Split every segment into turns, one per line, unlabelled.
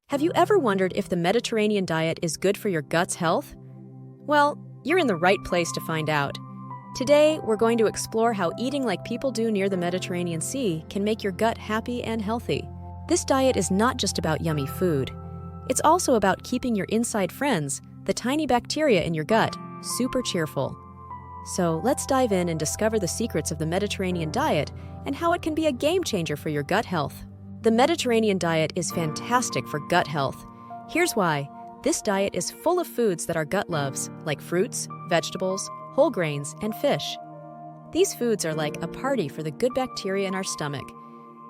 Have you ever wondered if the Mediterranean diet is good for your gut's health? Well, you're in the right place to find out. Today, we're going to explore how eating like people do near the Mediterranean Sea can make your gut happy and healthy. This diet is not just about yummy food. It's also about keeping your inside friends, the tiny bacteria in your gut, super cheerful. So let's dive in and discover the secrets of the Mediterranean diet and how it can be a game changer for your gut health. The Mediterranean diet is fantastic for gut health. Here's why. This diet is full of foods that our gut loves, like fruits, vegetables, whole grains, and fish. These foods are like a party for the good bacteria in our stomach.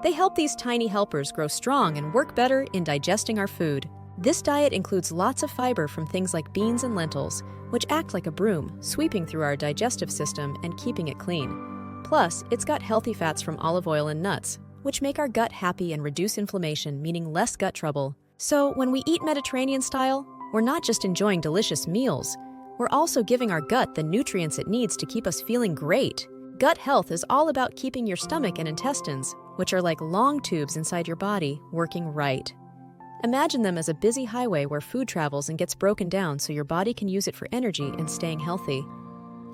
They help these tiny helpers grow strong and work better in digesting our food. This diet includes lots of fiber from things like beans and lentils, which act like a broom, sweeping through our digestive system and keeping it clean. Plus, it's got healthy fats from olive oil and nuts, which make our gut happy and reduce inflammation, meaning less gut trouble. So, when we eat Mediterranean style, we're not just enjoying delicious meals, we're also giving our gut the nutrients it needs to keep us feeling great. Gut health is all about keeping your stomach and intestines, which are like long tubes inside your body, working right. Imagine them as a busy highway where food travels and gets broken down so your body can use it for energy and staying healthy.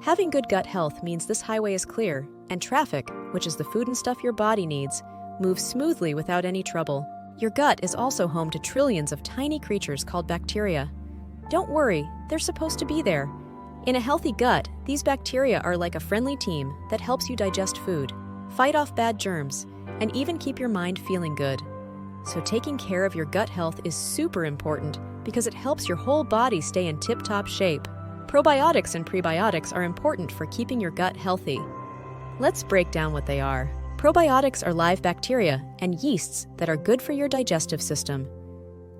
Having good gut health means this highway is clear, and traffic, which is the food and stuff your body needs, moves smoothly without any trouble. Your gut is also home to trillions of tiny creatures called bacteria. Don't worry, they're supposed to be there. In a healthy gut, these bacteria are like a friendly team that helps you digest food, fight off bad germs, and even keep your mind feeling good. So taking care of your gut health is super important because it helps your whole body stay in tip-top shape. Probiotics and prebiotics are important for keeping your gut healthy. Let's break down what they are. Probiotics are live bacteria and yeasts that are good for your digestive system.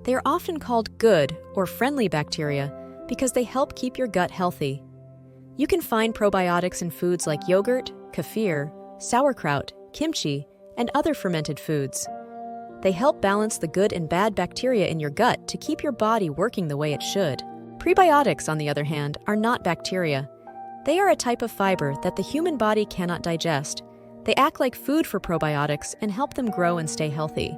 They are often called good or friendly bacteria because they help keep your gut healthy. You can find probiotics in foods like yogurt, kefir, sauerkraut, kimchi, and other fermented foods. They help balance the good and bad bacteria in your gut to keep your body working the way it should. Prebiotics, on the other hand, are not bacteria. They are a type of fiber that the human body cannot digest. They act like food for probiotics and help them grow and stay healthy.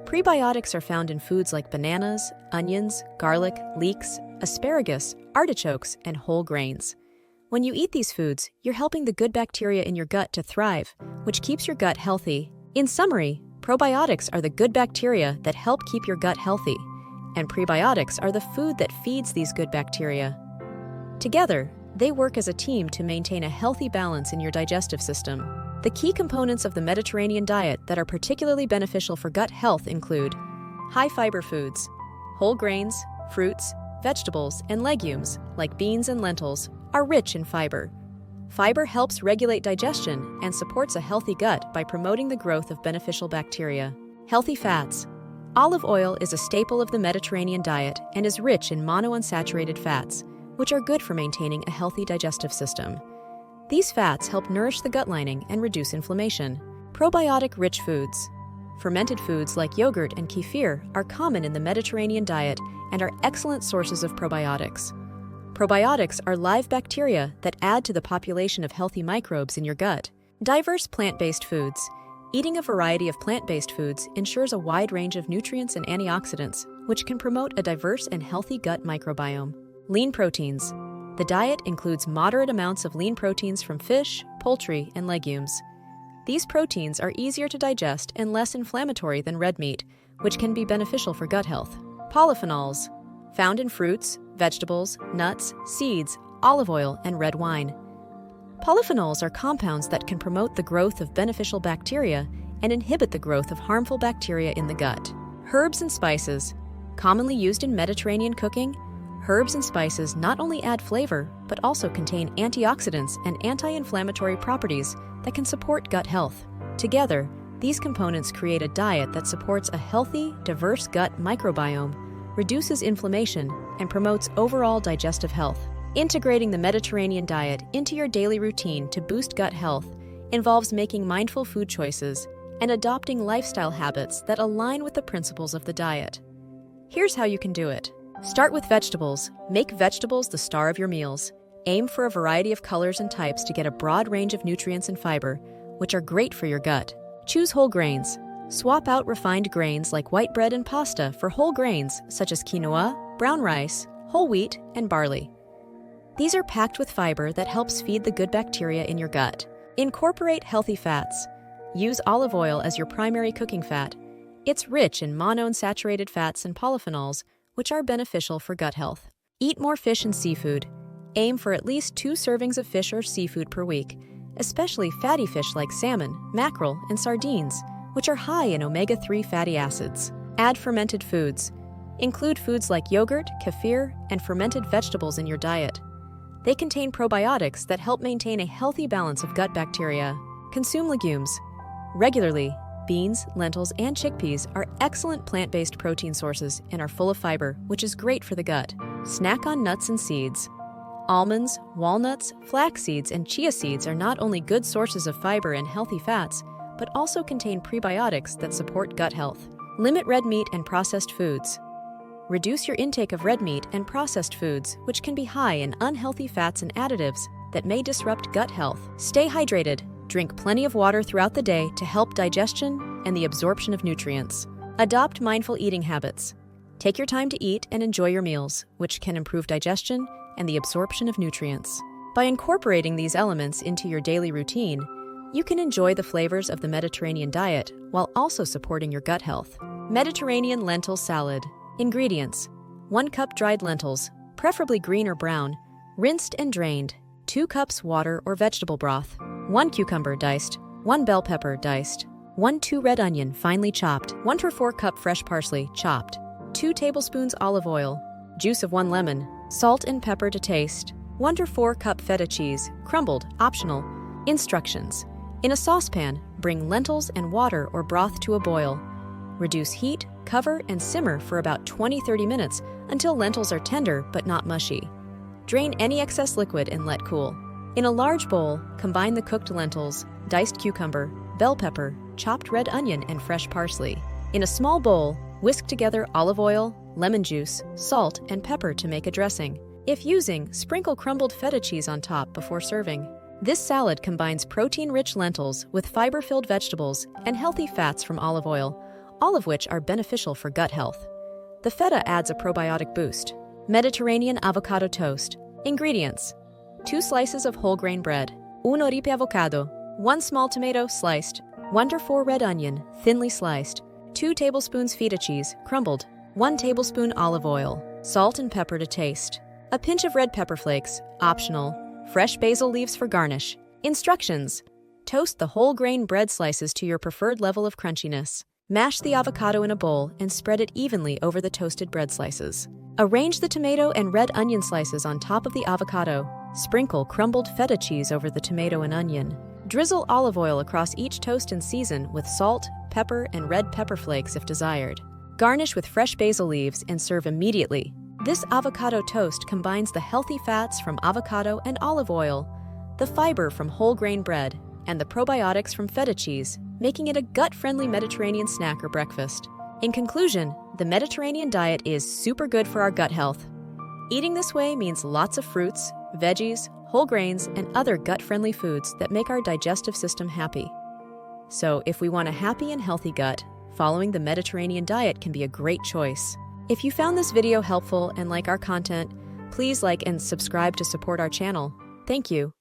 Prebiotics are found in foods like bananas, onions, garlic, leeks, asparagus, artichokes, and whole grains. When you eat these foods, you're helping the good bacteria in your gut to thrive, which keeps your gut healthy. In summary, probiotics are the good bacteria that help keep your gut healthy, and prebiotics are the food that feeds these good bacteria. Together, they work as a team to maintain a healthy balance in your digestive system. The key components of the Mediterranean diet that are particularly beneficial for gut health include high-fiber foods. Whole grains, fruits, vegetables, and legumes, like beans and lentils, are rich in fiber. Fiber helps regulate digestion and supports a healthy gut by promoting the growth of beneficial bacteria. Healthy fats. Olive oil is a staple of the Mediterranean diet and is rich in monounsaturated fats, which are good for maintaining a healthy digestive system. These fats help nourish the gut lining and reduce inflammation. Probiotic-rich foods. Fermented foods like yogurt and kefir are common in the Mediterranean diet and are excellent sources of probiotics. Probiotics are live bacteria that add to the population of healthy microbes in your gut. Diverse plant-based foods. Eating a variety of plant-based foods ensures a wide range of nutrients and antioxidants, which can promote a diverse and healthy gut microbiome. Lean proteins. The diet includes moderate amounts of lean proteins from fish, poultry, and legumes. These proteins are easier to digest and less inflammatory than red meat, which can be beneficial for gut health. Polyphenols. Found in fruits, vegetables, nuts, seeds, olive oil, and red wine. Polyphenols are compounds that can promote the growth of beneficial bacteria and inhibit the growth of harmful bacteria in the gut. Herbs and spices. Commonly used in Mediterranean cooking, herbs and spices not only add flavor, but also contain antioxidants and anti-inflammatory properties that can support gut health. Together, these components create a diet that supports a healthy, diverse gut microbiome, reduces inflammation, and promotes overall digestive health. Integrating the Mediterranean diet into your daily routine to boost gut health involves making mindful food choices and adopting lifestyle habits that align with the principles of the diet. Here's how you can do it. Start with vegetables. Make vegetables the star of your meals. Aim for a variety of colors and types to get a broad range of nutrients and fiber, which are great for your gut. Choose whole grains. Swap out refined grains like white bread and pasta for whole grains such as quinoa, brown rice, whole wheat, and barley. These are packed with fiber that helps feed the good bacteria in your gut. Incorporate healthy fats. Use olive oil as your primary cooking fat. It's rich in monounsaturated fats and polyphenols, which are beneficial for gut health. Eat more fish and seafood. Aim for at least 2 servings of fish or seafood per week, especially fatty fish like salmon, mackerel, and sardines, which are high in omega-3 fatty acids. Add fermented foods. Include foods like yogurt, kefir, and fermented vegetables in your diet. They contain probiotics that help maintain a healthy balance of gut bacteria. Consume legumes. Regularly, beans, lentils, and chickpeas are excellent plant-based protein sources and are full of fiber, which is great for the gut. Snack on nuts and seeds. Almonds, walnuts, flax seeds, and chia seeds are not only good sources of fiber and healthy fats, but also contain prebiotics that support gut health. Limit red meat and processed foods. Reduce your intake of red meat and processed foods, which can be high in unhealthy fats and additives that may disrupt gut health. Stay hydrated. Drink plenty of water throughout the day to help digestion and the absorption of nutrients. Adopt mindful eating habits. Take your time to eat and enjoy your meals, which can improve digestion and the absorption of nutrients. By incorporating these elements into your daily routine, you can enjoy the flavors of the Mediterranean diet while also supporting your gut health. Mediterranean lentil salad. Ingredients: 1 cup dried lentils, preferably green or brown, rinsed and drained, 2 cups water or vegetable broth, 1 cucumber diced, 1 bell pepper diced, 2 red onion finely chopped, 1/4 cup fresh parsley chopped, 2 tablespoons olive oil, juice of 1 lemon, salt and pepper to taste, 1/4 cup feta cheese, crumbled, optional. Instructions: in a saucepan, bring lentils and water or broth to a boil. Reduce heat, cover, and simmer for about 20-30 minutes until lentils are tender but not mushy. Drain any excess liquid and let cool. In a large bowl, combine the cooked lentils, diced cucumber, bell pepper, chopped red onion, and fresh parsley. In a small bowl, whisk together olive oil, lemon juice, salt, and pepper to make a dressing. If using, sprinkle crumbled feta cheese on top before serving. This salad combines protein-rich lentils with fiber-filled vegetables and healthy fats from olive oil, all of which are beneficial for gut health. The feta adds a probiotic boost. Mediterranean avocado toast. Ingredients: 2 slices of whole grain bread, 1 oripe avocado, 1 small tomato sliced, 1/4 red onion thinly sliced, 2 tablespoons feta cheese crumbled, 1 tablespoon olive oil, salt and pepper to taste, a pinch of red pepper flakes, optional, fresh basil leaves for garnish. Instructions: toast the whole grain bread slices to your preferred level of crunchiness. Mash the avocado in a bowl and spread it evenly over the toasted bread slices. Arrange the tomato and red onion slices on top of the avocado. Sprinkle crumbled feta cheese over the tomato and onion. Drizzle olive oil across each toast and season with salt, pepper, and red pepper flakes if desired. Garnish with fresh basil leaves and serve immediately. This avocado toast combines the healthy fats from avocado and olive oil, the fiber from whole grain bread, and the probiotics from feta cheese, making it a gut-friendly Mediterranean snack or breakfast. In conclusion, the Mediterranean diet is super good for our gut health. Eating this way means lots of fruits, veggies, whole grains, and other gut-friendly foods that make our digestive system happy. So if we want a happy and healthy gut, following the Mediterranean diet can be a great choice. If you found this video helpful and like our content, please like and subscribe to support our channel. Thank you.